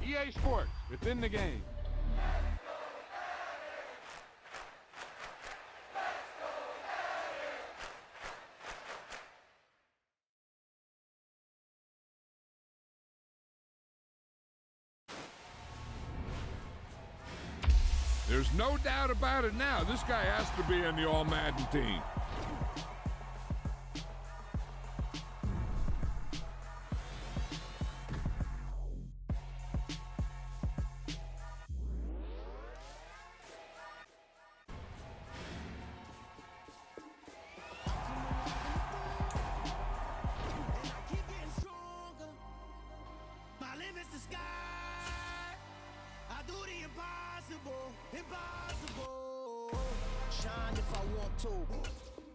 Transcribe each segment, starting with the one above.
EA Sports. It's in the game. There's no doubt about it now. This guy has to be in the All-Madden team. Impossible. Shine if I want to.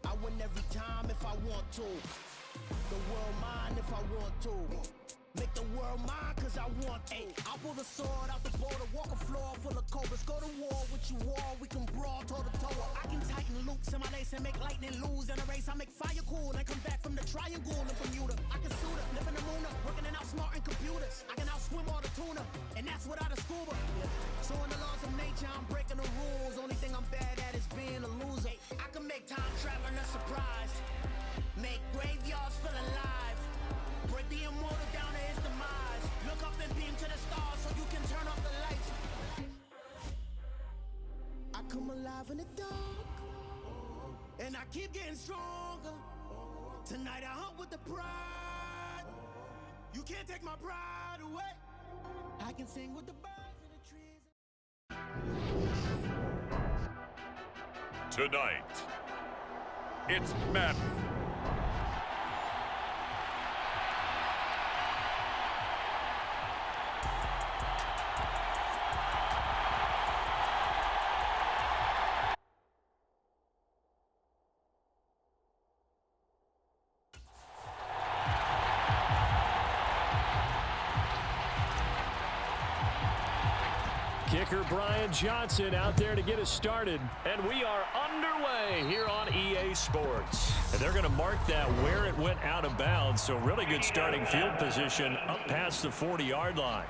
I win every time if I want to. The world mine if I want to. Make the world mine cause I want to. I'll pull the sword out the border, walk a floor full of cobras. Go to war with you all, we can brawl toe to toe. I can tighten loops in my lace and make lightning lose in a race. I make fire cool and come back from the triangle in Bermuda. I can suit up, live in the moon up, working and outsmarting computers. I can outswim all the tuna, and that's without a scuba. So in the laws of nature, I'm breaking the rules. Only thing I'm bad at is being a loser. I can make time traveling a surprise, make graveyards feel alive, break the immortal down to his demise. Look up and beam to the stars so you can turn off the lights. I come alive in the dark, and I keep getting stronger. Tonight I hunt with the pride. You can't take my pride away. I can sing with the birds in the trees. Tonight, it's Madden. Kicker Brian Johnson out there to get us started. And we are underway here on EA Sports. And they're going to mark that where it went out of bounds. So really good starting field position up past the 40-yard line.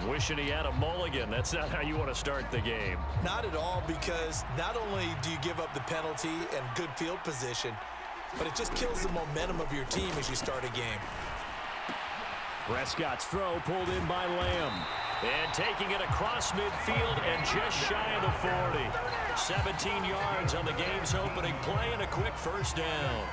Wishing he had a mulligan. That's not how you want to start the game. Not at all, because not only do you give up the penalty and good field position, but it just kills the momentum of your team as you start a game. Prescott's throw pulled in by Lamb. And taking it across midfield and just shy of the 40. 17 yards on the game's opening play and a quick first down.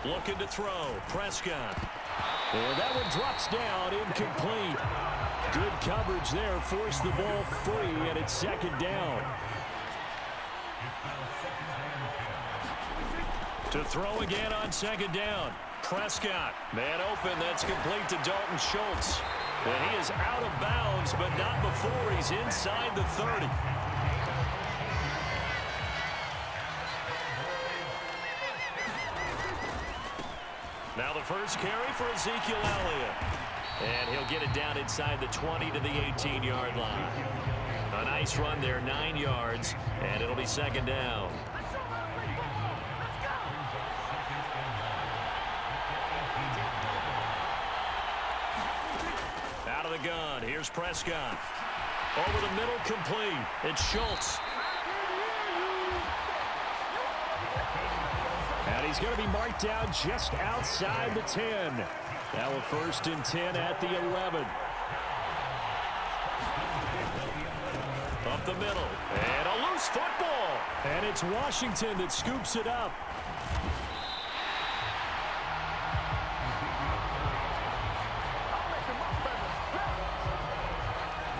Looking to throw. Prescott. And that one drops down, incomplete. Good coverage there. Forced the ball free, and it's second down. To throw again on second down. Prescott. Man open. That's complete to Dalton Schultz. And he is out of bounds, but not before he's inside the 30. Now the first carry for Ezekiel Elliott. And he'll get it down inside the 20 to the 18-yard line. A nice run there, 9 yards, and it'll be second down. Out of the gun, here's Prescott. Over the middle, complete. It's Schultz. And he's going to be marked down just outside the 10. Now a 1st and 10 at the 11. Up the middle. And a loose football. And it's Washington that scoops it up.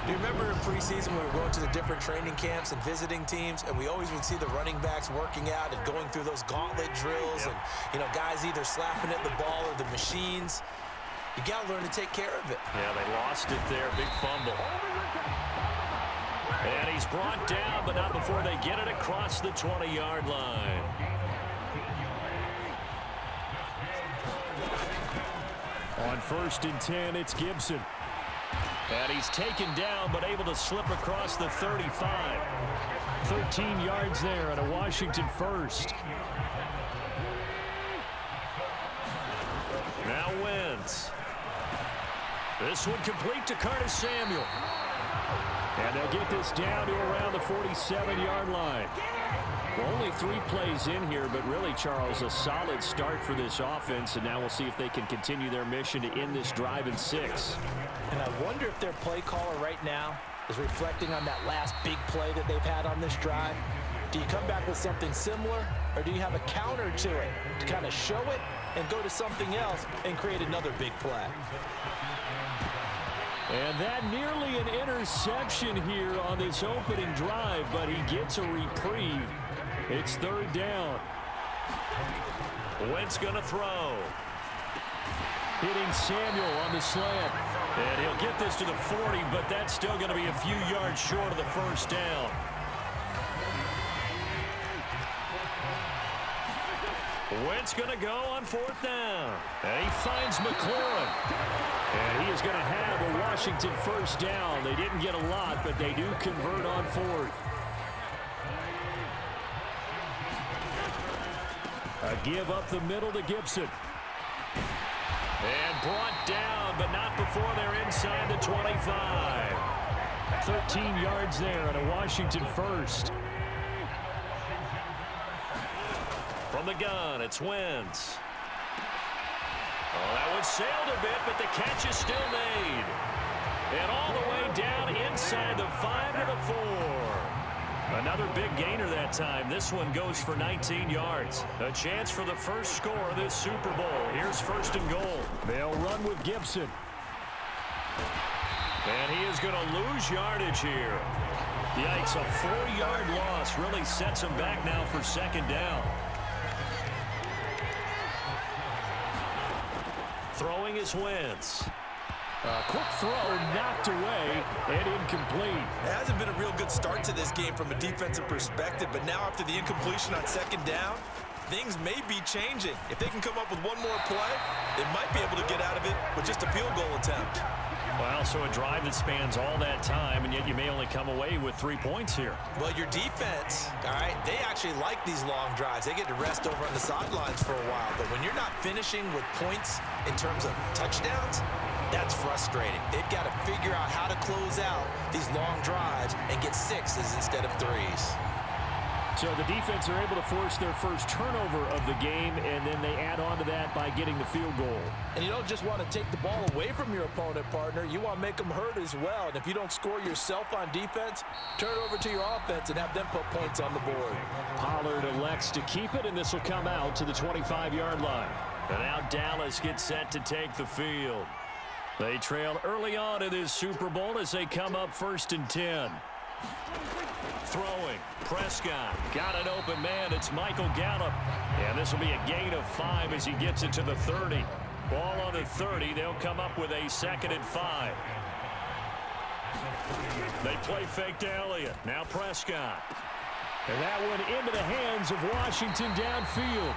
Do you remember in preseason when we were going to the different training camps and visiting teams, and we always would see the running backs working out and going through those gauntlet drills, and, you know, guys either slapping at the ball or the machines. You got to learn to take care of it. Yeah, they lost it there. Big fumble. And he's brought down, but not before they get it across the 20-yard line. On 1st and 10, it's Gibson. And he's taken down, but able to slip across the 35. 13 yards there and a Washington first. Wentz. This one complete to Curtis Samuel. And they'll get this down to around the 47-yard line. Well, only 3 plays in here, but really, Charles, a solid start for this offense, and now we'll see if they can continue their mission to end this drive in 6. And I wonder if their play caller right now is reflecting on that last big play that they've had on this drive. Do you come back with something similar, or do you have a counter to it to kind of show it and go to something else and create another big play? And that nearly an interception here on this opening drive, but he gets a reprieve. It's 3rd down. Wentz going to throw. Hitting Samuel on the slant. And he'll get this to the 40, but that's still going to be a few yards short of the 1st down. Wentz going to go on 4th down. And he finds McLaurin. And he is going to have a Washington 1st down. They didn't get a lot, but they do convert on 4th. A give up the middle to Gibson. And brought down, but not before they're inside the 25. 13 yards there and a Washington 1st. From the gun, it's Wentz. Oh, that one sailed a bit, but the catch is still made. And all the way down inside the 5 to the 4. Another big gainer that time. This one goes for 19 yards. A chance for the first score of this Super Bowl. Here's 1st and goal. They'll run with Gibson. And he is going to lose yardage here. Yikes, a 4-yard loss really sets him back now for 2nd down. Throwing is Wentz. Quick throw knocked away and incomplete. It hasn't been a real good start to this game from a defensive perspective, but now after the incompletion on 2nd down, things may be changing. If they can come up with one more play, they might be able to get out of it with just a field goal attempt. Well, so a drive that spans all that time, and yet you may only come away with 3 points here. Well, your defense, all right, they actually like these long drives. They get to rest over on the sidelines for a while, but when you're not finishing with points in terms of touchdowns, that's frustrating. They've got to figure out how to close out these long drives and get 6s instead of 3s. So the defense are able to force their first turnover of the game, and then they add on to that by getting the field goal. And you don't just want to take the ball away from your opponent, partner. You want to make them hurt as well. And if you don't score yourself on defense, turn it over to your offense and have them put points on the board. Pollard elects to keep it, and this will come out to the 25-yard line. And now Dallas gets set to take the field. They trail early on in this Super Bowl as they come up 1st and 10. Throwing, Prescott, got an open man, it's Michael Gallup. And this will be a gain of 5 as he gets it to the 30. Ball on the 30, they'll come up with a 2nd and 5. They play fake to Elliott, now Prescott. And that one into the hands of Washington downfield.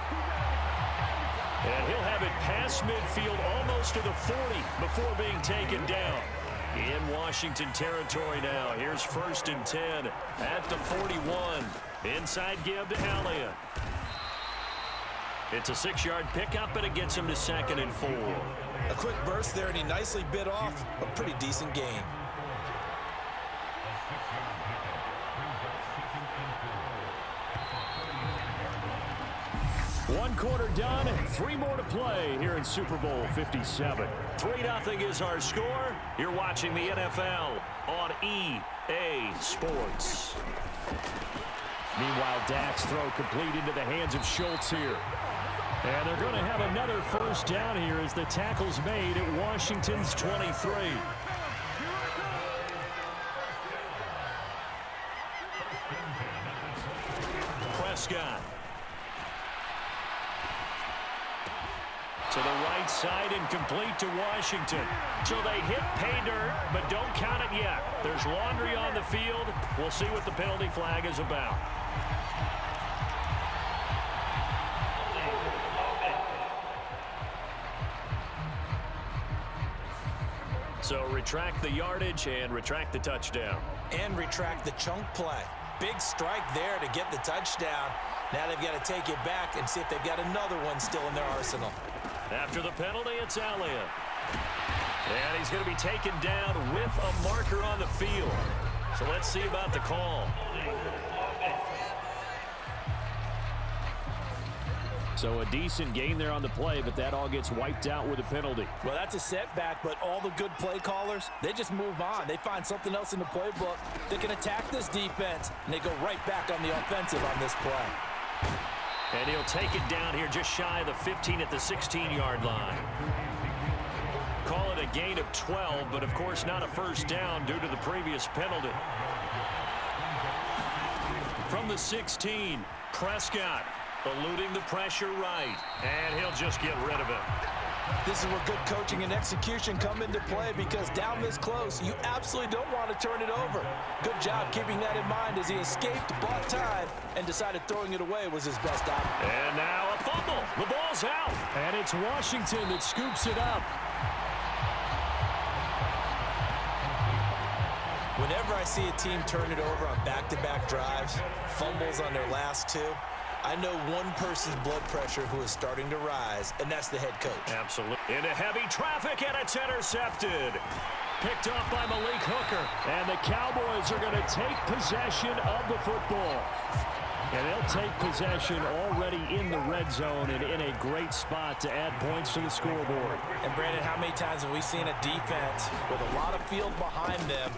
And he'll have it past midfield almost to the 40 before being taken down. In Washington territory now. Here's 1st and 10 at the 41. Inside give to Elliott. It's a 6-yard pickup, and it gets him to 2nd and 4. A quick burst there, and he nicely bit off a pretty decent gain. One quarter done, 3 more to play here in Super Bowl 57. 3-0 is our score. You're watching the NFL on EA Sports. Meanwhile, Dak's throw complete into the hands of Schultz here. And they're going to have another 1st down here as the tackle's made at Washington's 23. Prescott. To the right side and complete to Washington. So they hit pay dirt, but don't count it yet. There's laundry on the field. We'll see what the penalty flag is about. So retract the yardage and retract the touchdown. And retract the chunk play. Big strike there to get the touchdown. Now they've got to take it back and see if they've got another one still in their arsenal. After the penalty, it's Elliott. And he's going to be taken down with a marker on the field. So let's see about the call. So a decent gain there on the play, but that all gets wiped out with a penalty. Well, that's a setback, but all the good play callers, they just move on. They find something else in the playbook. They can attack this defense, and they go right back on the offensive on this play. And he'll take it down here just shy of the 15 at the 16-yard line. Call it a gain of 12, but of course not a first down due to the previous penalty. From the 16, Prescott eluding the pressure right, and he'll just get rid of it. This is where good coaching and execution come into play, because down this close, you absolutely don't want to turn it over. Good job keeping that in mind as he escaped, bought time, and decided throwing it away was his best option. And now a fumble. The ball's out. And it's Washington that scoops it up. Whenever I see a team turn it over on back-to-back drives, fumbles on their last two, I know one person's blood pressure who is starting to rise, and that's the head coach. Absolutely. Into heavy traffic, and it's intercepted. Picked up by Malik Hooker. And the Cowboys are going to take possession of the football. And they'll take possession already in the red zone and in a great spot to add points to the scoreboard. And Brandon, how many times have we seen a defense with a lot of field behind them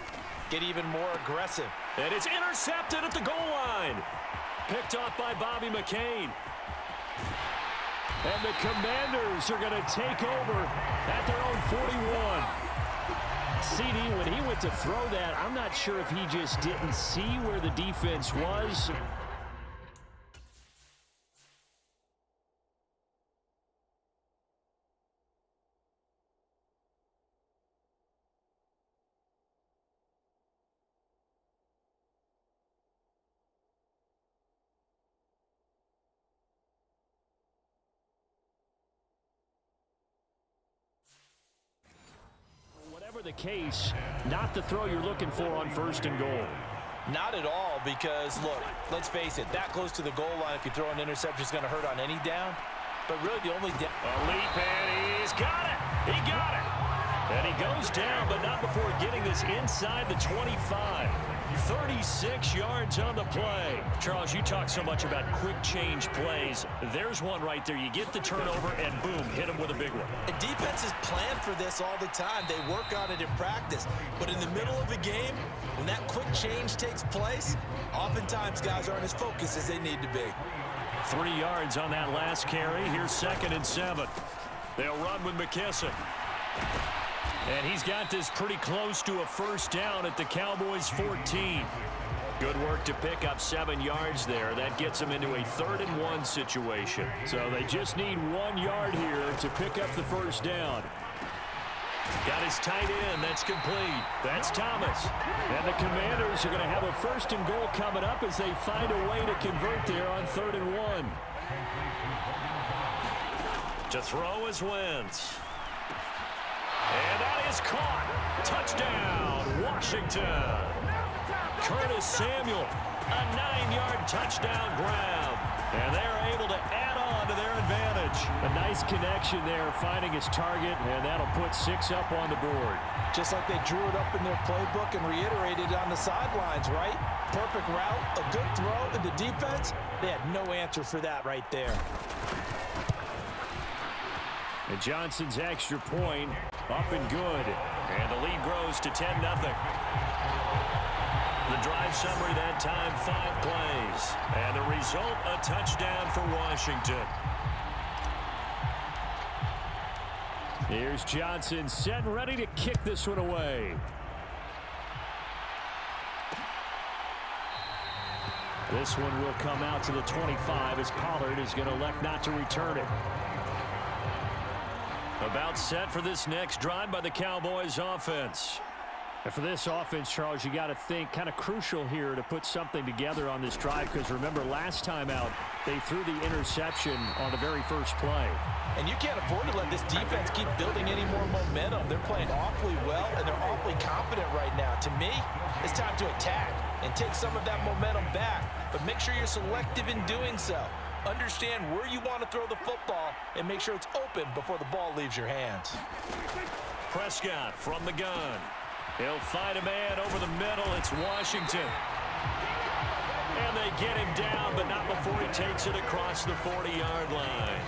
get even more aggressive? And it's intercepted at the goal line. Picked up by Bobby McCain. And the Commanders are going to take over at their own 41. CD, when he went to throw that, I'm not sure if he just didn't see where the defense was. The case, not the throw you're looking for on 1st and goal. Not at all, because, look, let's face it, that close to the goal line, if you throw an interception, is going to hurt on any down. But really, the only down. A leap, and he's got it. He got it. And he goes down, but not before getting this inside the 25. 36 yards on the play. Charles, you talk so much about quick change plays. There's one right there. You get the turnover, and boom, hit him with a big one. And defenses plan for this all the time. They work on it in practice. But in the middle of a game, when that quick change takes place, oftentimes guys aren't as focused as they need to be. 3 yards on that last carry. Here's 2nd and 7. They'll run with McKesson. And he's got this pretty close to a first down at the Cowboys' 14. Good work to pick up 7 yards there. That gets them into a 3rd and 1 situation. So they just need 1 yard here to pick up the first down. Got his tight end. That's complete. That's Thomas. And the Commanders are going to have a 1st and goal coming up as they find a way to convert there on 3rd and 1. To throw is Wentz. And that is caught. Touchdown, Washington. Curtis Samuel, a 9-yard touchdown grab. And they're able to add on to their advantage. A nice connection there, finding his target, and that'll put 6 up on the board. Just like they drew it up in their playbook and reiterated on the sidelines, right? Perfect route, a good throw, and the defense, they had no answer for that right there. And Johnson's extra point up and good. And the lead grows to 10-0. The drive summary that time, 5 plays. And the result, a touchdown for Washington. Here's Johnson set and ready to kick this one away. This one will come out to the 25 as Pollard is going to elect not to return it. About set for this next drive by the Cowboys offense. And for this offense, Charles, you got to think kind of crucial here to put something together on this drive, because remember last time out they threw the interception on the very first play. And you can't afford to let this defense keep building any more momentum. They're playing awfully well, and they're awfully confident right now. To me, it's time to attack and take some of that momentum back, but make sure you're selective in doing so. Understand where you want to throw the football and make sure it's open before the ball leaves your hands. Prescott from the gun. He'll find a man over the middle. It's Washington. And they get him down, but not before he takes it across the 40-yard line.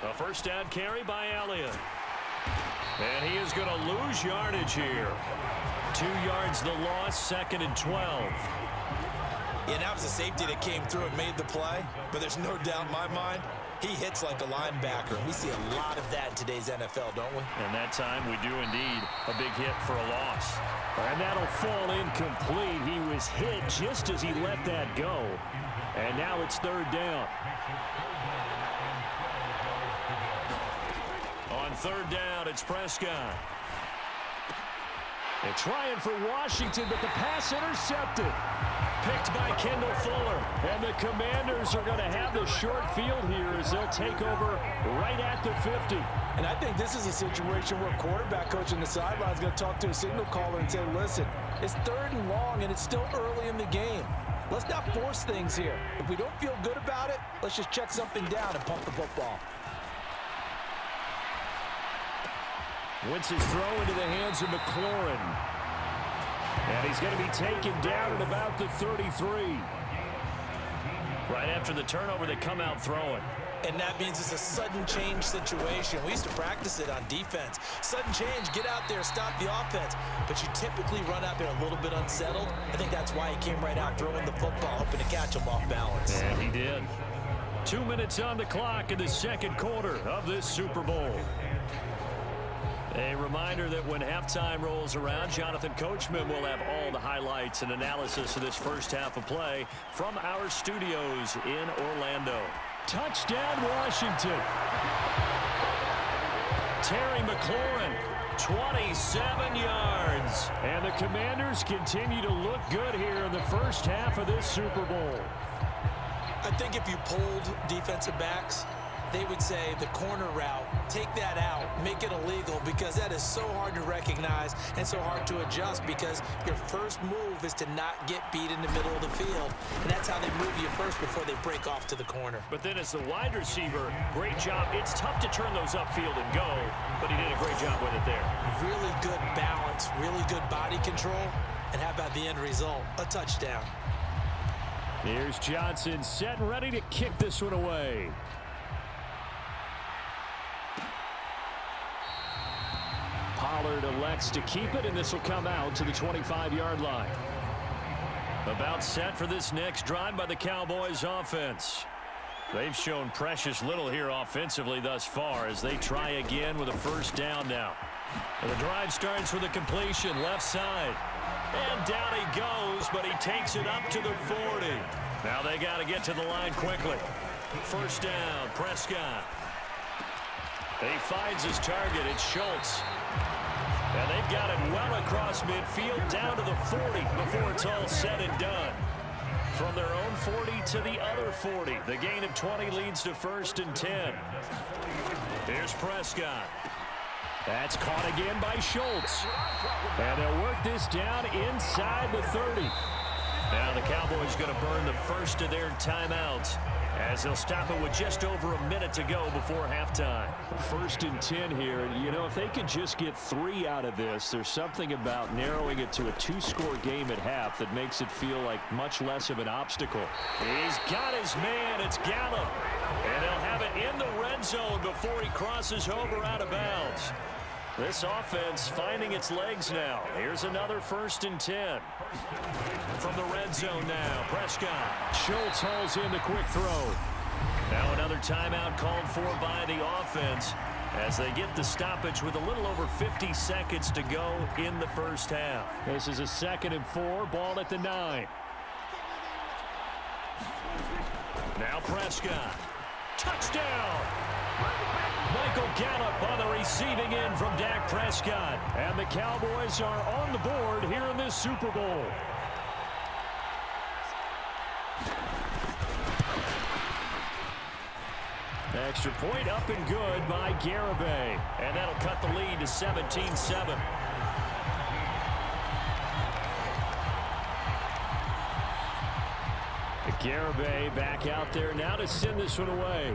A first down carry by Elliott. And he is going to lose yardage here. 2 yards the loss, 2nd and 12. Yeah, that was a safety that came through and made the play, but there's no doubt in my mind, he hits like a linebacker. We see a lot of that in today's NFL, don't we? And that time we do indeed a big hit for a loss. And that'll fall incomplete. He was hit just as he let that go. And now it's 3rd down. On 3rd down, it's Prescott. They're trying for Washington, but the pass intercepted. Picked by Kendall Fuller. And the Commanders are going to have the short field here as they'll take over right at the 50. And I think this is a situation where quarterback coach on the sideline is going to talk to a signal caller and say, listen, it's 3rd and long and it's still early in the game. Let's not force things here. If we don't feel good about it, let's just check something down and pump the football. Wentz's throw into the hands of McLaurin. And he's going to be taken down at about the 33. Right after the turnover, they come out throwing. And that means it's a sudden change situation. We used to practice it on defense. Sudden change, get out there, stop the offense. But you typically run out there a little bit unsettled. I think that's why he came right out throwing the football, hoping to catch him off balance. And he did. 2 minutes on the clock in the 2nd quarter of this Super Bowl. A reminder that when halftime rolls around, Jonathan Coachman will have all the highlights and analysis of this first half of play from our studios in Orlando. Touchdown, Washington. Terry McLaurin, 27 yards. And the Commanders continue to look good here in the first half of this Super Bowl. I think if you polled defensive backs, they would say the corner route, take that out, make it illegal, because that is so hard to recognize and so hard to adjust, because your first move is to not get beat in the middle of the field, and that's how they move you first before they break off to the corner. But then as the wide receiver, great job. It's tough to turn those upfield and go, but he did a great job with it there. Really good balance, really good body control, and how about the end result? A touchdown. Here's Johnson set and ready to kick this one away. Pollard elects to keep it, and this will come out to the 25-yard line. About set for this next drive by the Cowboys offense. They've shown precious little here offensively thus far as they try again with a first down now. And the drive starts with a completion left side. And down he goes, but he takes it up to the 40. Now they got to get to the line quickly. First down, Prescott. He finds his target. It's Schultz. And they've got it well across midfield down to the 40 before it's all said and done. From their own 40 to the other 40. The gain of 20 leads to 1st and 10. Here's Prescott. That's caught again by Schultz. And they'll work this down inside the 30. Now the Cowboys going to burn the first of their timeouts as they'll stop it with just over a minute to go before halftime. 1st and 10 here. You know, if they could just get 3 out of this, there's something about narrowing it to a 2-score game at half that makes it feel like much less of an obstacle. He's got his man. It's Gallup. And they'll have it in the red zone before he crosses over out of bounds. This offense finding its legs now. Here's another 1st and 10. From the red zone now, Prescott. Schultz hauls in the quick throw. Now another timeout called for by the offense as they get the stoppage with a little over 50 seconds to go in the first half. This is a 2nd and 4, ball at the 9. Now Prescott. Touchdown! Michael Gallup on the receiving end from Dak Prescott. And the Cowboys are on the board here in this Super Bowl. Extra point up and good by Garibay. And that'll cut the lead to 17-7. Garibay back out there now to send this one away.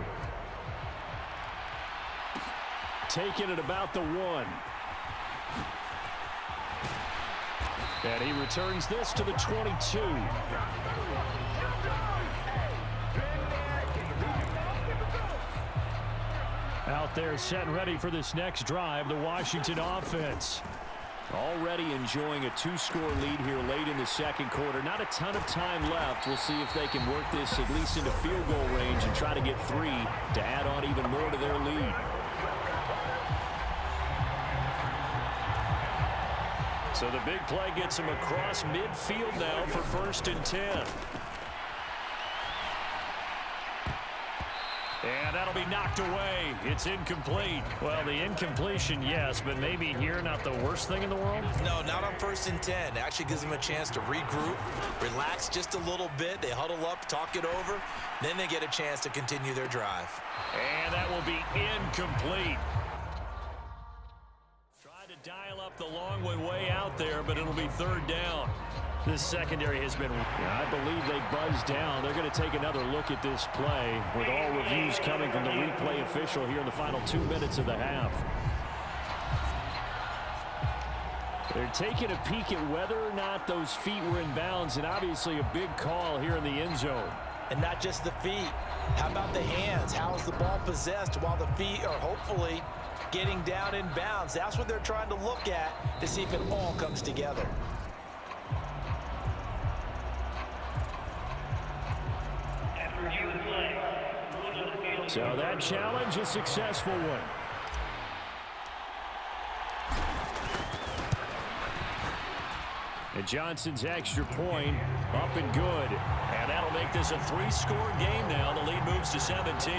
Taking it about the 1. And he returns this to the 22. Out there set and ready for this next drive, the Washington offense. Already enjoying a 2-score lead here late in the second quarter. Not a ton of time left. We'll see if they can work this at least into field goal range and try to get 3 to add on even more to their lead. So the big play gets him across midfield now for 1st and 10. And that'll be knocked away. It's incomplete. Well, the incompletion, yes, but maybe here not the worst thing in the world? No, not on 1st and 10. It actually gives them a chance to regroup, relax just a little bit. They huddle up, talk it over. Then they get a chance to continue their drive. And that will be incomplete. Dial up the long way out there, but it'll be 3rd down. This secondary has been, I believe they buzzed down. They're going to take another look at this play with all reviews coming from the replay official here in the final 2 minutes of the half. They're taking a peek at whether or not those feet were in bounds, and obviously a big call here in the end zone. And not just the feet. How about the hands? How is the ball possessed while the feet are hopefully getting down in bounds? That's what they're trying to look at to see if it all comes together. So that challenge, a successful one. And Johnson's extra point up and good. And that'll make this a 3-score game now. The lead moves to 17.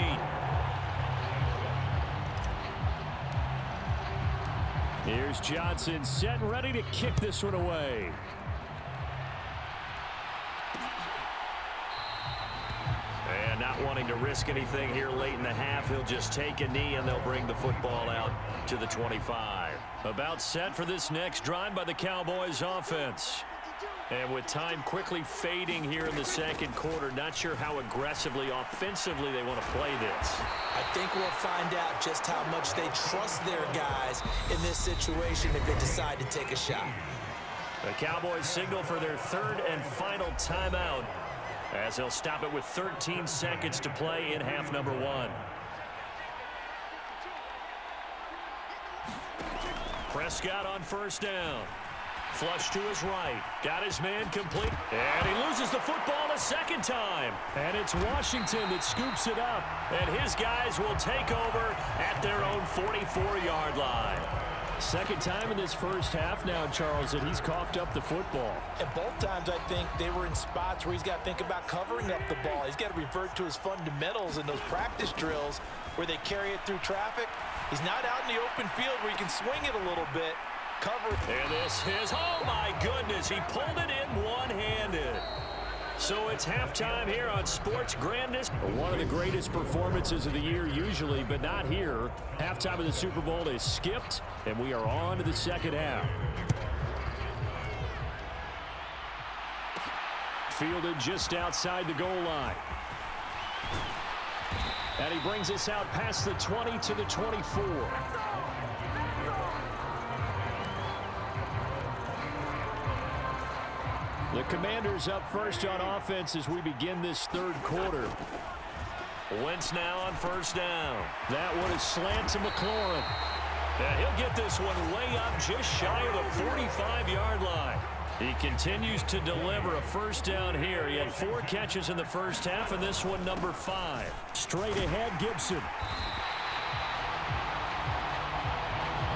Here's Johnson set and ready to kick this one away. And not wanting to risk anything here late in the half, he'll just take a knee and they'll bring the football out to the 25. About set for this next drive by the Cowboys offense. And with time quickly fading here in the second quarter, not sure how aggressively, offensively they want to play this. I think we'll find out just how much they trust their guys in this situation if they decide to take a shot. The Cowboys signal for their 3rd and final timeout as they'll stop it with 13 seconds to play in half number 1. Prescott on 1st down. Flush to his right. Got his man complete. And he loses the football a second time. And it's Washington that scoops it up. And his guys will take over at their own 44-yard line. Second time in this first half now, Charles, that he's coughed up the football. And both times, I think, they were in spots where he's got to think about covering up the ball. He's got to revert to his fundamentals in those practice drills where they carry it through traffic. He's not out in the open field where he can swing it a little bit. Cover. And this is, oh my goodness, he pulled it in one-handed. So it's halftime here on Sports Grandest. One of the greatest performances of the year usually, but not here. Halftime of the Super Bowl is skipped, and we are on to the second half. Fielded just outside the goal line. And he brings us out past the 20 to the 24. The Commanders up first on offense as we begin this third quarter. Wentz now on 1st down. That one is slant to McLaurin. And he'll get this one way up just shy of the 45-yard line. He continues to deliver a 1st down here. He had 4 catches in the first half, and this one number 5. Straight ahead, Gibson.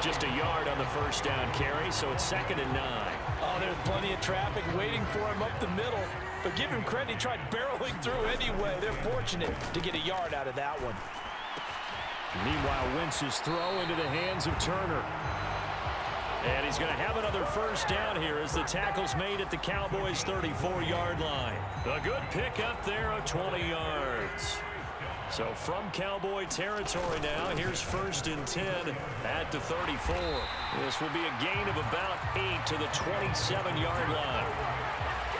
Just a yard on the 1st down carry, so it's 2nd and 9. Oh, there's plenty of traffic waiting for him up the middle. But give him credit, he tried barreling through anyway. They're fortunate to get a yard out of that one. Meanwhile, Wentz's throw into the hands of Turner. And he's going to have another 1st down here as the tackle's made at the Cowboys' 34-yard line. A good pickup there of 20 yards. So from Cowboy territory now, here's 1st and 10 at the 34. This will be a gain of about 8 to the 27-yard line.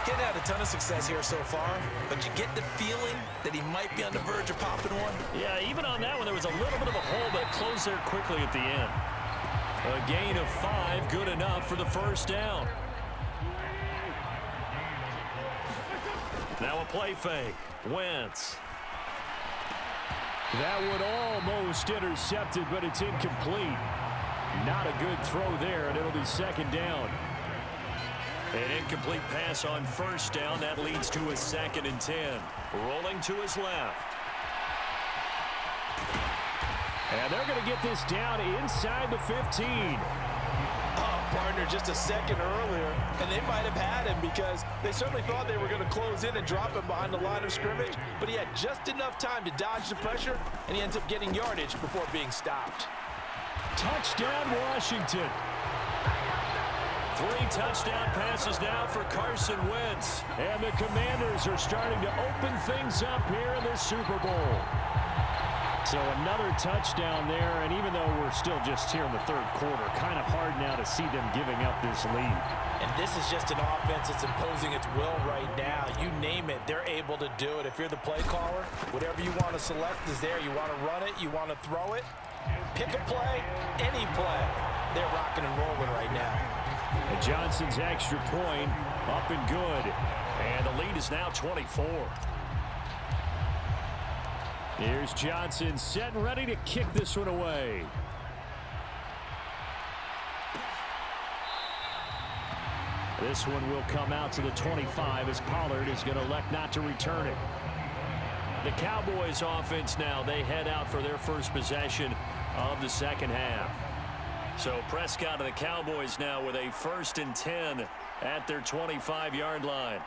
Getting had a ton of success here so far, but you get the feeling that he might be on the verge of popping one. Yeah, even on that one, there was a little bit of a hole, but it closed there quickly at the end. A gain of 5, good enough for the first down. Now a play fake. Wentz. That one almost intercepted, but it's incomplete. Not a good throw there, and it'll be second down. An incomplete pass on first down. That leads to a 2nd and 10. Rolling to his left. And they're going to get this down inside the 15. Partner just a second earlier, and they might have had him because they certainly thought they were going to close in and drop him behind the line of scrimmage, but he had just enough time to dodge the pressure, and he ends up getting yardage before being stopped. Touchdown, Washington. 3 touchdown passes now for Carson Wentz. And the Commanders are starting to open things up here in the Super Bowl. So another touchdown there, and even though we're still just here in the third quarter, kind of hard now to see them giving up this lead. And this is just an offense that's imposing its will right now. You name it, they're able to do it. If you're the play caller, whatever you want to select is there. You want to run it, you want to throw it, pick a play, any play. They're rocking and rolling right now. And Johnson's extra point up and good. And the lead is now 24. Here's Johnson set and ready to kick this one away. This one will come out to the 25 as Pollard is going to elect not to return it. The Cowboys offense now, they head out for their first possession of the second half. So Prescott and the Cowboys now with a 1st and 10 at their 25-yard line.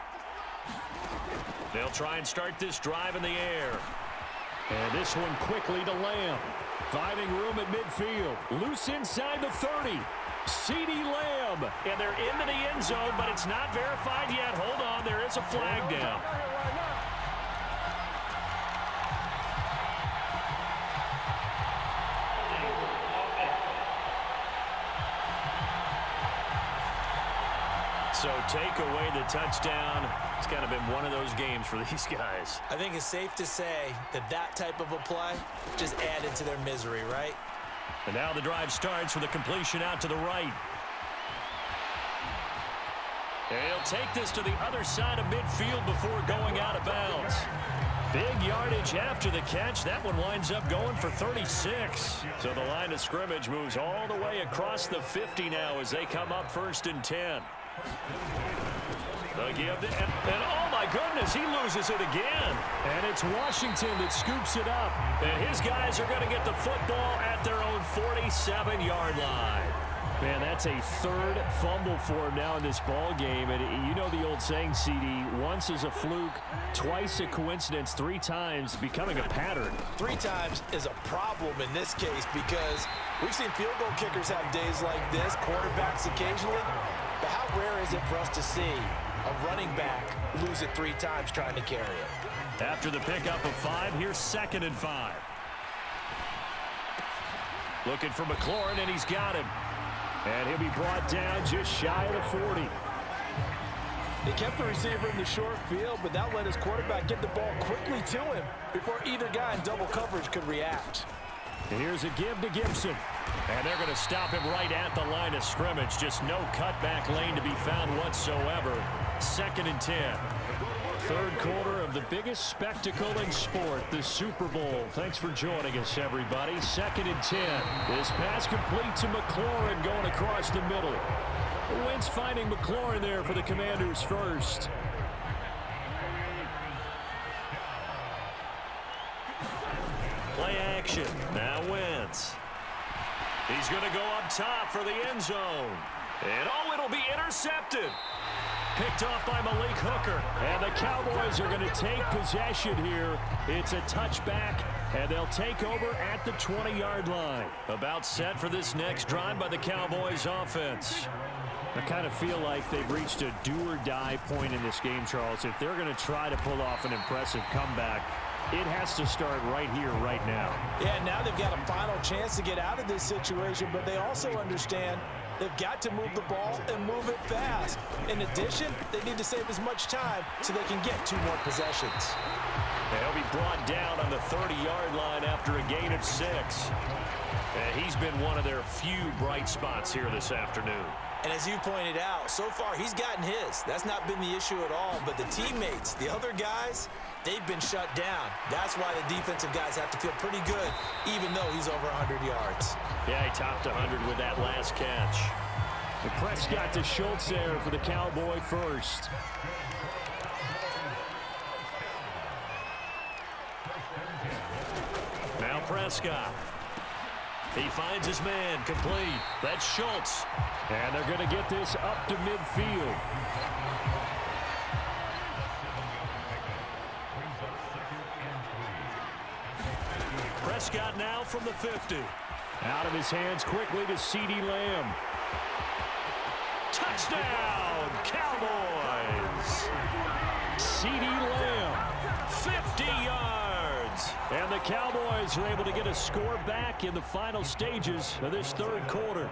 They'll try and start this drive in the air. And this one quickly to Lamb. Finding room at midfield. Loose inside the 30. CeeDee Lamb. And they're into the end zone, but it's not verified yet. Hold on, there is a flag down. So take away the touchdown. It's kind of been one of those games for these guys. I think it's safe to say that that type of a play just added to their misery, right? And now the drive starts with a completion out to the right. And he'll take this to the other side of midfield before going out of bounds. Big yardage after the catch. That one winds up going for 36. So the line of scrimmage moves all the way across the 50 now as they come up 1st and 10. The give, and oh my goodness, he loses it again. And it's Washington that scoops it up. And his guys are going to get the football at their own 47-yard line. Man, that's a 3rd fumble for him now in this ball game. And you know the old saying, CD, once is a fluke, twice a coincidence, 3 times becoming a pattern. 3 times is a problem in this case because we've seen field goal kickers have days like this, quarterbacks occasionally. But how rare is it for us to see a running back lose it 3 times trying to carry it? After the pickup of 5, here's 2nd and 5. Looking for McLaurin, and he's got him. And he'll be brought down just shy of the 40. They kept the receiver in the short field, but that let his quarterback get the ball quickly to him before either guy in double coverage could react. And here's a give to Gibson. And they're going to stop him right at the line of scrimmage. Just no cutback lane to be found whatsoever. 2nd and 10. Third quarter of the biggest spectacle in sport, the Super Bowl. Thanks for joining us, everybody. 2nd and 10. This pass complete to McLaurin going across the middle. Wentz finding McLaurin there for the Commanders first. Play action. Now Wentz. He's going to go up top for the end zone. And oh, it'll be intercepted. Picked off by Malik Hooker. And the Cowboys are going to take possession here. It's a touchback, and they'll take over at the 20-yard line. About set for this next drive by the Cowboys offense. I kind of feel like they've reached a do-or-die point in this game, Charles. If they're going to try to pull off an impressive comeback, it has to start right here, right now. Yeah, now they've got a final chance to get out of this situation, but they also understand They've got to move the ball and move it fast. In addition, they need to save as much time so they can get 2 more possessions. He'll be brought down on the 30-yard line after a gain of 6. And he's been one of their few bright spots here this afternoon. And as you pointed out, so far he's gotten his. That's not been the issue at all. But the teammates, the other guys, they've been shut down. That's why the defensive guys have to feel pretty good, even though he's over 100 yards. Yeah, he topped 100 with that last catch. The Prescott to Schultz there for the Cowboy first. Now Prescott. He finds his man, complete. That's Schultz. And they're going to get this up to midfield. Prescott now from the 50. Out of his hands quickly to CeeDee Lamb. Touchdown, Cowboys! CeeDee Lamb. 50 yards. And the Cowboys are able to get a score back in the final stages of this third quarter.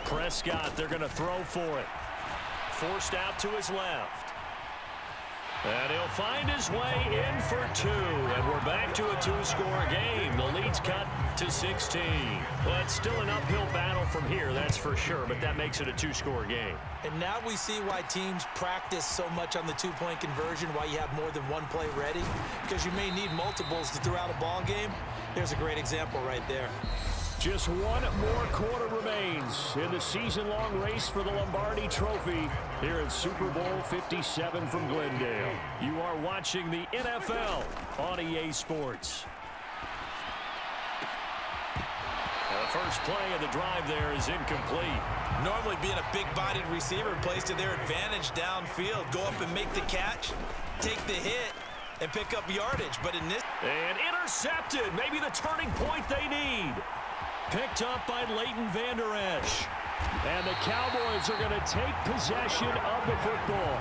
Prescott, they're going to throw for it. Forced out to his left. And he'll find his way in for 2. And we're back to a 2-score game. The lead's cut to 16. Well, it's still an uphill battle from here, that's for sure. But that makes it a 2-score game. And now we see why teams practice so much on the 2-point conversion, why you have more than one play ready. Because you may need multiples to throw out a ball game. There's a great example right there. Just one more quarter remains in the season-long race for the Lombardi Trophy here at Super Bowl 57 from Glendale. You are watching the NFL on EA Sports. Now the first play of the drive there is incomplete. Normally being a big-bodied receiver plays to their advantage downfield. Go up and make the catch, take the hit, and pick up yardage. But in this... And intercepted. Maybe the turning point they need. Picked up by Leighton Vander Esch. And the Cowboys are going to take possession of the football.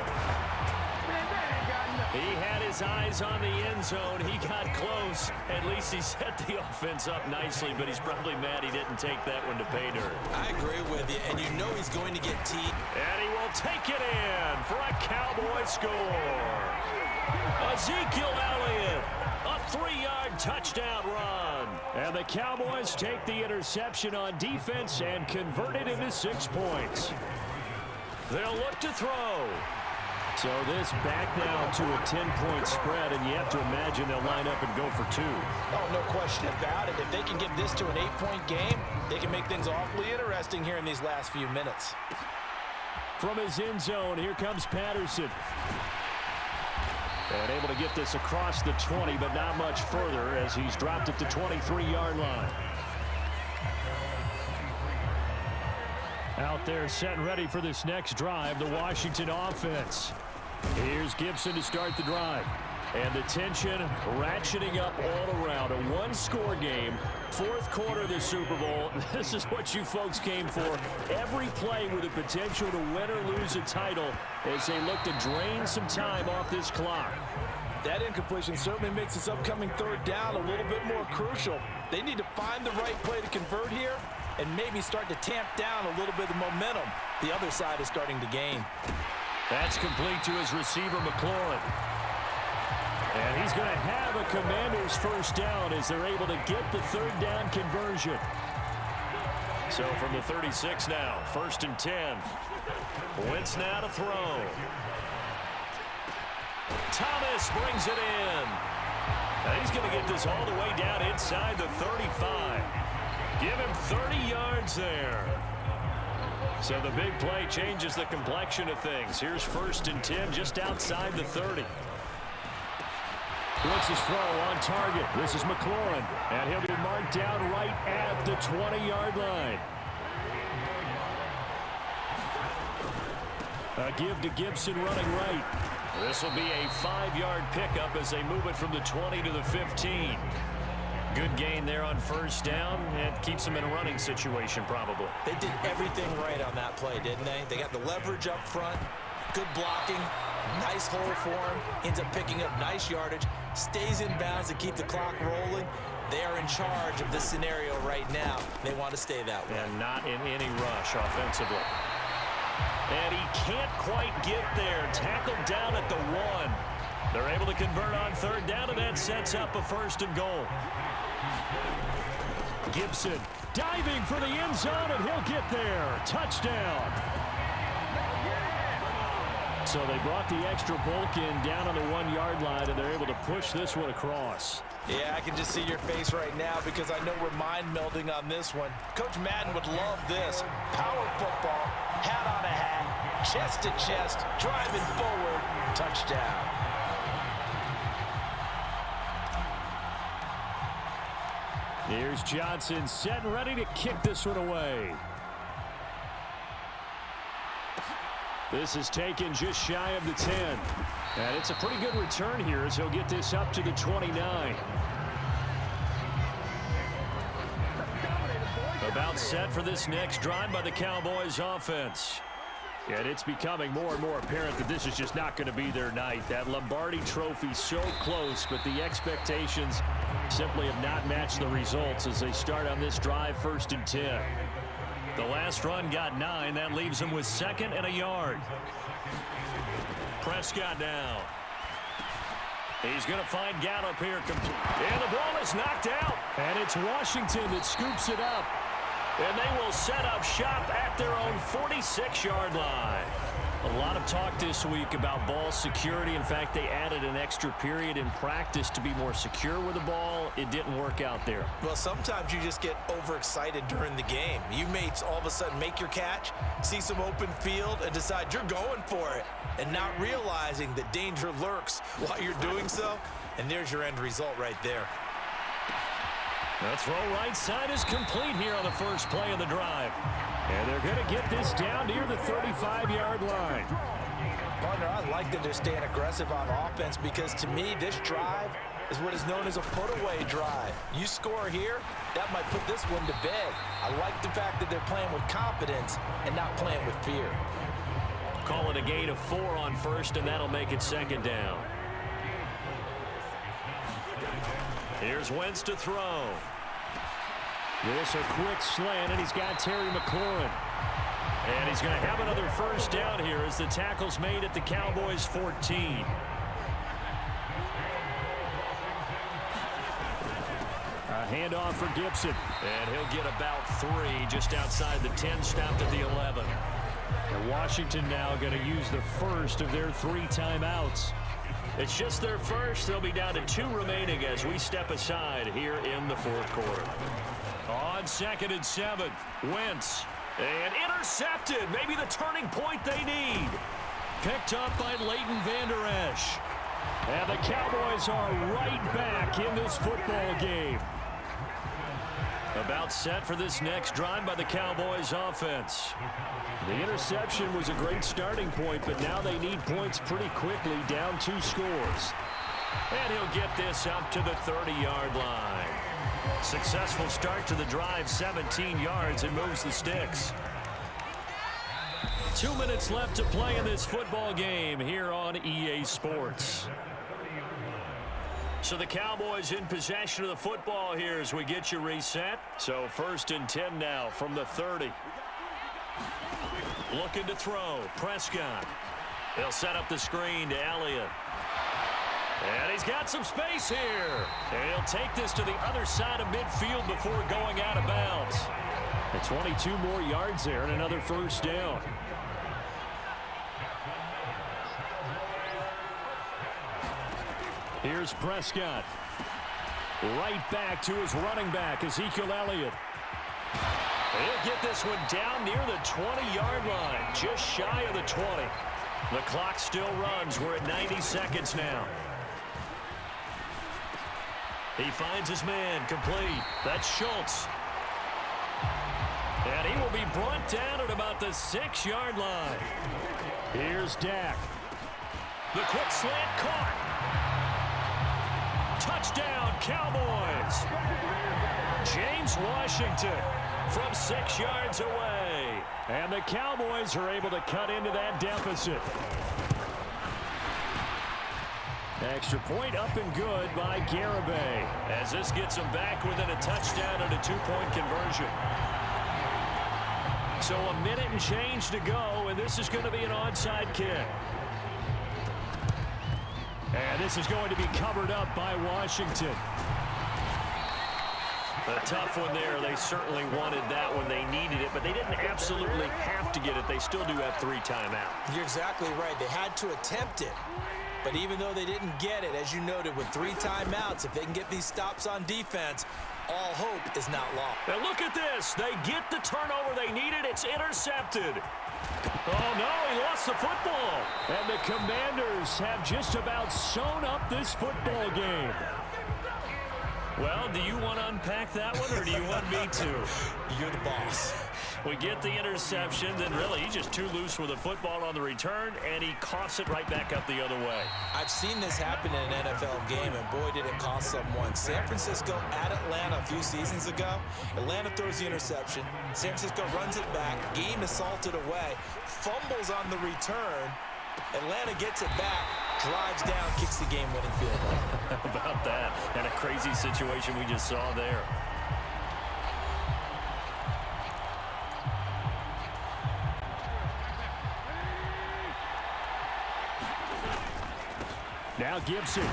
He had his eyes on the end zone. He got close. At least he set the offense up nicely, but he's probably mad he didn't take that one to pay dirt. I agree with you, and you know he's going to get teed. And he will take it in for a Cowboy score. Ezekiel Elliott, a 3-yard touchdown run. And the Cowboys take the interception on defense and convert it into 6 points. They'll look to throw. So this back now to a 10-point spread, and you have to imagine they'll line up and go for 2. Oh, no question about it. If they can get this to an 8-point game, they can make things awfully interesting here in these last few minutes. From his end zone, here comes Patterson. And able to get this across the 20, but not much further as he's dropped it to 23-yard line. Out there set and ready for this next drive, the Washington offense. Here's Gibson to start the drive. And the tension ratcheting up all around. A 1-score game, 4th quarter of the Super Bowl. This is what you folks came for. Every play with the potential to win or lose a title as they look to drain some time off this clock. That incompletion certainly makes this upcoming 3rd down a little bit more crucial. They need to find the right play to convert here and maybe start to tamp down a little bit of momentum. The other side is starting to gain. That's complete to his receiver, McLaurin. And he's going to have a Commander's first down as they're able to get the 3rd down conversion. So from the 36 now, 1st and 10. Wentz now to throw. Thomas brings it in. And he's going to get this all the way down inside the 35. Give him 30 yards there. So the big play changes the complexion of things. Here's 1st and 10 just outside the 30. Wentz's throw on target. This is McLaurin. And he'll be marked down right at the 20-yard line. A give to Gibson running right. This will be a 5-yard pickup as they move it from the 20 to the 15. Good gain there on 1st down. It keeps them in a running situation probably. They did everything right on that play, didn't they? They got the leverage up front, good blocking, Nice hole for him. Ends up picking up nice yardage. Stays in bounds to keep the clock rolling. They are in charge of this scenario right now. They want to stay that way. And not in any rush offensively. And he can't quite get there. Tackled down at the 1. They're able to convert on third down, and that sets up a 1st and goal. Gibson diving for the end zone, and he'll get there. Touchdown. So they brought the extra bulk in down on the 1-yard line, and they're able to push this one across. Yeah, I can just see your face right now because I know we're mind melding on this one. Coach Madden would love this. Power football, hat on a hat, chest to chest, driving forward, touchdown. Here's Johnson set and ready to kick this one away. This is taken just shy of the 10. And it's a pretty good return here as he'll get this up to the 29. About set for this next drive by the Cowboys offense. And it's becoming more and more apparent that this is just not going to be their night. That Lombardi trophy so close, but the expectations simply have not matched the results as they start on this drive 1st and 10. The last run got 9. That leaves them with 2nd and a yard. Prescott now. He's going to find Gallup here. And the ball is knocked out. And it's Washington that scoops it up. And they will set up shop at their own 46-yard line. A lot of talk this week about ball security. In fact, they added an extra period in practice to be more secure with the ball. It didn't work out there. Well, sometimes you just get overexcited during the game. You may all of a sudden make your catch, see some open field, and decide you're going for it, and not realizing that danger lurks while you're doing so. And there's your end result right there. The throw right side is complete here on the first play of the drive. And they're going to get this down near the 35-yard line. Partner, I like that they're staying aggressive on offense because to me, this drive is what is known as a put-away drive. You score here, that might put this one to bed. I like the fact that they're playing with confidence and not playing with fear. Call it a gain of 4 on first, and that'll make it 2nd down. Here's Wentz to throw. This a quick slant, and he's got Terry McLaurin. And he's going to have another 1st down here as the tackle's made at the Cowboys' 14. A handoff for Gibson. And he'll get about 3 just outside the 10, stopped at the 11. And Washington now going to use the first of their 3 timeouts. It's just their first. They'll be down to 2 remaining as we step aside here in the 4th quarter. On 2nd and 7, Wentz. And intercepted. Maybe the turning point they need. Picked up by Leighton Vander Esch. And the Cowboys are right back in this football game. About set for this next drive by the Cowboys offense. The interception was a great starting point, but now they need points pretty quickly, down 2 scores. And he'll get this up to the 30-yard line. Successful start to the drive, 17 yards, and moves the sticks. 2 minutes left to play in this football game here on EA Sports. So the Cowboys in possession of the football here as we get you reset. So 1st and 10 now from the 30. Looking to throw. Prescott. He'll set up the screen to Elliott. And he's got some space here. And he'll take this to the other side of midfield before going out of bounds. And 22 more yards there and another 1st down. Here's Prescott. Right back to his running back, Ezekiel Elliott. He'll get this one down near the 20-yard line, just shy of the 20. The clock still runs. We're at 90 seconds now. He finds his man, complete. That's Schultz. And he will be brought down at about the 6-yard line. Here's Dak. The quick slant caught. Touchdown, Cowboys. James Washington from 6 yards away. And the Cowboys are able to cut into that deficit. Extra point up and good by Garibay. As this gets them back within a touchdown and a two-point conversion. So a minute and change to go, and this is going to be an onside kick. And this is going to be covered up by Washington. A tough one there. They certainly wanted that when they needed it, but they didn't absolutely have to get it. They still do have 3 timeouts. You're exactly right. They had to attempt it. But even though they didn't get it, as you noted, with 3 timeouts, if they can get these stops on defense, all hope is not lost. And look at this. They get the turnover they needed. It's intercepted. Oh, no, he lost the football. And the Commanders have just about sewn up this football game. Well, do you want to unpack that one, or do you want me to? You're the boss. We get the interception, then really he's just too loose with the football on the return, and he coughs it right back up the other way. I've seen this happen in an NFL game, and boy, did it cost someone. San Francisco at Atlanta a few seasons ago. Atlanta throws the interception. San Francisco runs it back. Game is salted away. Fumbles on the return. Atlanta gets it back, drives down, kicks the game-winning field goal. How about that? And a crazy situation we just saw there. Now Gibson.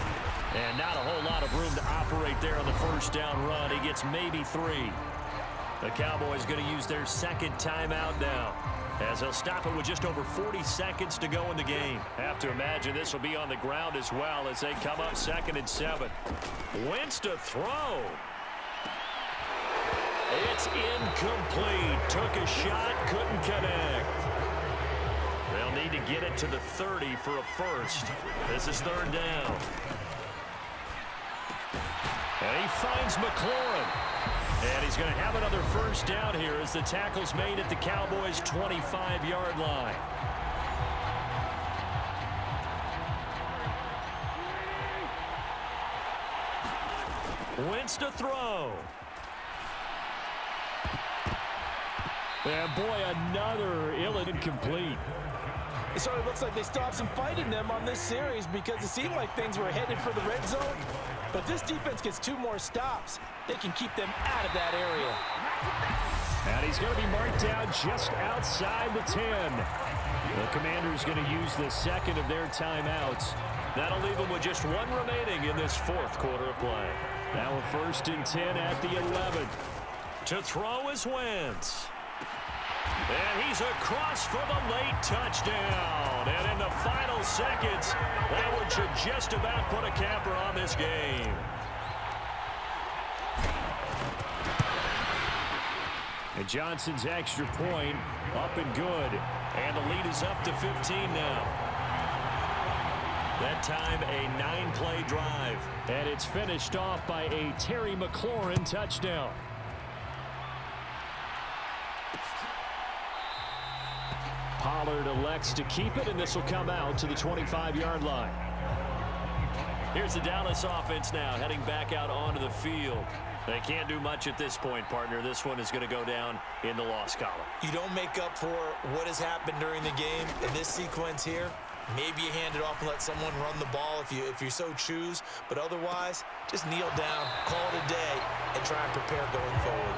And not a whole lot of room to operate there on the first down run. He gets maybe 3. The Cowboys going to use their second timeout now, as they'll stop it with just over 40 seconds to go in the game. Have to imagine this will be on the ground as well as they come up 2nd and 7. Wentz to throw. It's incomplete. Took a shot, couldn't connect. They'll need to get it to the 30 for a first. This is 3rd down. And he finds McLaurin. And he's going to have another first down here as the tackle's made at the Cowboys' 25-yard line. Wentz to throw. And boy, another incomplete. It sort of looks like they still have some fight in them on this series because it seemed like things were headed for the red zone. But this defense gets 2 more stops. They can keep them out of that area. And he's going to be marked down just outside the 10. The Commanders going to use the second of their timeouts. That'll leave them with just 1 remaining in this 4th quarter of play. Now we're 1st and 10 at the 11. To throw is Wentz. And he's across for the late touchdown. And in the final seconds, that one should just about put a capper on this game. And Johnson's extra point up and good. And the lead is up to 15 now. That time a 9-play drive. And it's finished off by a Terry McLaurin touchdown. Pollard elects to keep it, and this will come out to the 25-yard line. Here's the Dallas offense now heading back out onto the field. They can't do much at this point, partner. This one is going to go down in the loss column. You don't make up for what has happened during the game in this sequence here. Maybe you hand it off and let someone run the ball if you so choose. But otherwise, just kneel down, call it a day, and try and prepare going forward.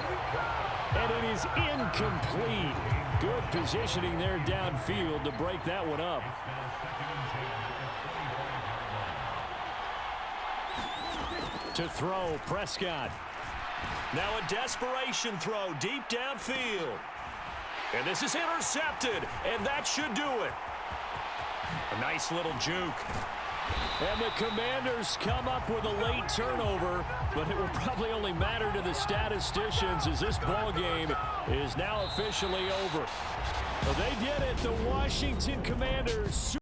And it is incomplete. Good positioning there downfield to break that one up. To throw, Prescott. Now a desperation throw deep downfield. And this is intercepted, and that should do it. A nice little juke. And the Commanders come up with a late turnover, but it will probably only matter to the statisticians as this ball game is now officially over. Well, they did it. The Washington Commanders